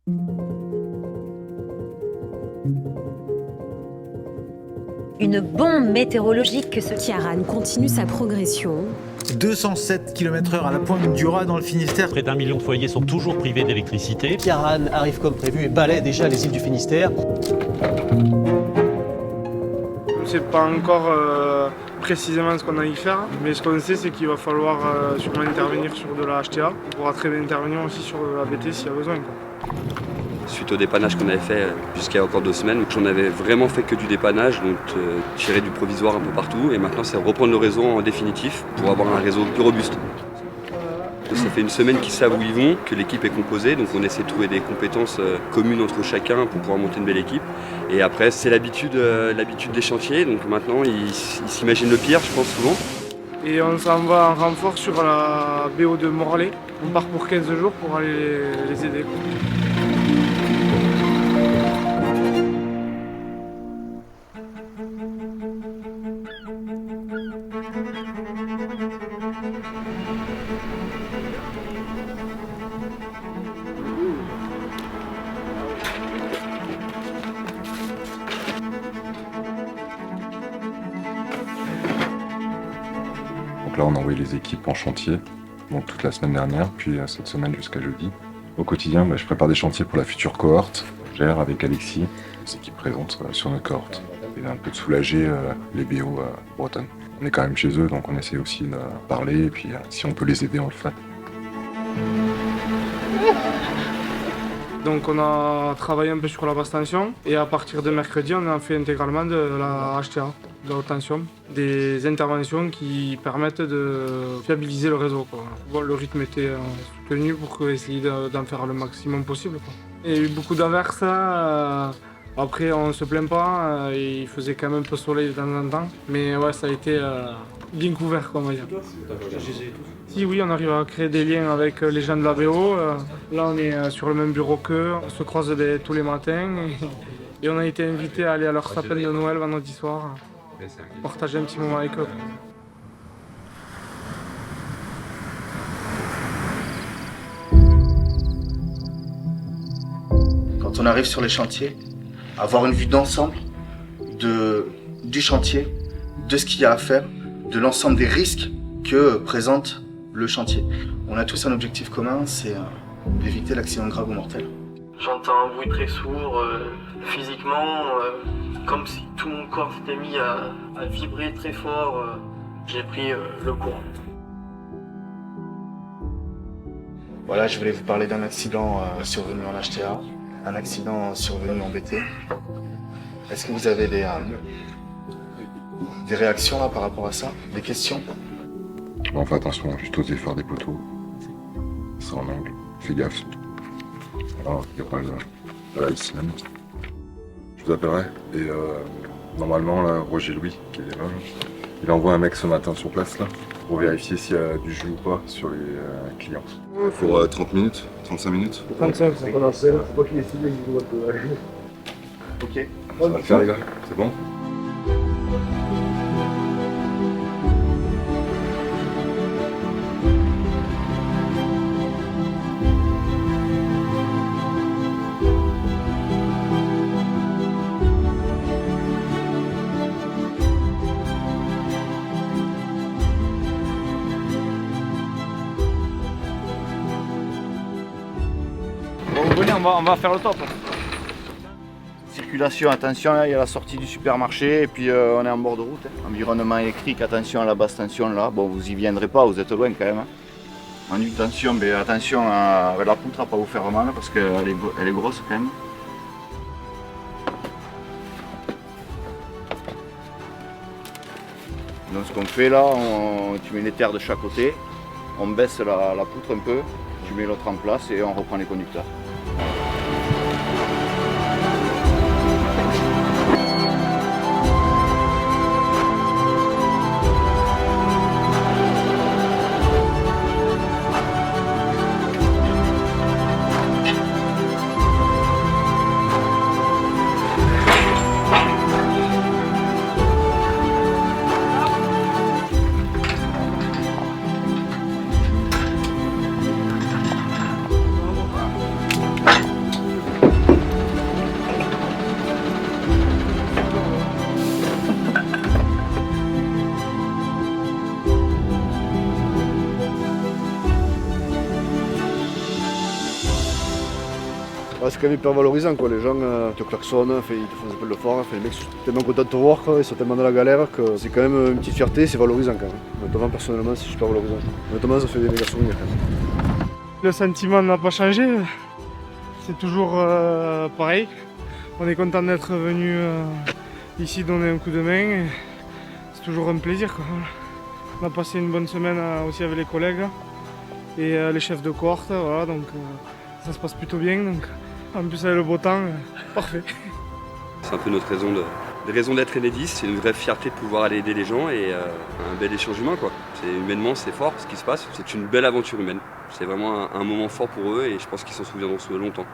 Une bombe météorologique que ce Ciaran continue sa progression. 207 km/h à la pointe du Raz dans le Finistère. Près d'1 million de foyers sont toujours privés d'électricité. Ciaran arrive comme prévu et balaie déjà les îles du Finistère. On ne sait pas encore précisément ce qu'on a à y faire, mais ce qu'on sait c'est qu'il va falloir sûrement intervenir sur de la HTA. On pourra très bien intervenir aussi sur la BT s'il y a besoin, quoi. Suite au dépannage qu'on avait fait jusqu'à encore 2 semaines, j'en avais vraiment fait que du dépannage, donc tirer du provisoire un peu partout, et maintenant c'est reprendre le réseau en définitif pour avoir un réseau plus robuste. Ça fait 1 semaine qu'ils savent où ils vont, que l'équipe est composée, donc on essaie de trouver des compétences communes entre chacun pour pouvoir monter une belle équipe. Et après c'est l'habitude des chantiers, donc maintenant ils s'imaginent le pire, je pense souvent. Et on s'en va en renfort sur la BO de Morlaix. On part pour 15 jours pour aller les aider. Donc là, on a envoyé les équipes en chantier, donc toute la semaine dernière, puis cette semaine jusqu'à jeudi. Au quotidien, je prépare des chantiers pour la future cohorte. Je gère avec Alexis les équipes présentes sur notre cohorte. Et un peu de soulager les BO bretonnes. On est quand même chez eux, donc on essaie aussi de parler, et puis si on peut les aider, on le fait. Donc on a travaillé un peu sur la basse tension, et à partir de mercredi, on a fait intégralement de la HTA, de la haute tension. Des interventions qui permettent de fiabiliser le réseau, quoi. Bon, le rythme était soutenu pour essayer d'en faire le maximum possible, quoi. Il y a eu beaucoup d'averses. Après, on se plaint pas, il faisait quand même un peu soleil de temps en temps. Mais ouais, ça a été bien couvert, quoi, on va dire. Si, oui, on arrive à créer des liens avec les gens de la BO. Là, on est sur le même bureau qu'eux, on se croise tous les matins. Et on a été invités à aller à leur sapin de Noël vendredi soir, partager un petit moment avec eux. Quand on arrive sur les chantiers, avoir une vue d'ensemble du chantier, de ce qu'il y a à faire, de l'ensemble des risques que présente le chantier. On a tous un objectif commun, c'est d'éviter l'accident grave ou mortel. J'entends un bruit très sourd, physiquement, comme si tout mon corps s'était mis à vibrer très fort. J'ai pris le courant. Voilà, je voulais vous parler d'un accident survenu en HTA, un accident survenu en BT. Est-ce que vous avez des réactions là par rapport à ça? Des questions? On fait attention juste aux efforts des poteaux. C'est en angle, fais gaffe. Alors, il n'y a pas là ici même. Je vous appellerai. Et normalement, là, Roger Louis, qui est là, il envoie un mec ce matin sur place là, pour vérifier s'il y a du jus ou pas sur les clients. Pour 30 minutes, 35 minutes. 35, c'est pas Ok. Ça va le faire les gars, c'est bon? Bon, vous venez, on va faire le top. Circulation, attention, là, il y a la sortie du supermarché et puis on est en bord de route. Environnement électrique, attention à la basse tension là. Bon, vous y viendrez pas, vous êtes loin quand même. En huile tension, mais attention à la poutre à pas vous faire mal parce qu'elle est grosse quand même. Donc ce qu'on fait là, tu mets les terres de chaque côté, on baisse la poutre un peu, tu mets l'autre en place et on reprend les conducteurs. C'est quand même hyper valorisant quoi. Les gens te klaxonnent, ils te font des appels de phare, les mecs sont tellement contents de te voir, ils sont tellement dans la galère que c'est quand même une petite fierté, c'est valorisant quand même. Notamment personnellement c'est super valorisant. Notamment ça fait des méga souvenirs quand même. Le sentiment n'a pas changé, c'est toujours pareil. On est content d'être venu ici donner un coup de main, c'est toujours un plaisir quoi. On a passé une bonne semaine aussi avec les collègues et les chefs de cohorte, voilà, donc ça se passe plutôt bien. Donc, en plus avec le beau temps, parfait. C'est un peu notre raison d'être Enedis, c'est une vraie fierté de pouvoir aller aider les gens et un bel échange humain quoi. Humainement c'est fort ce qui se passe, c'est une belle aventure humaine. C'est vraiment un moment fort pour eux et je pense qu'ils s'en souviendront longtemps.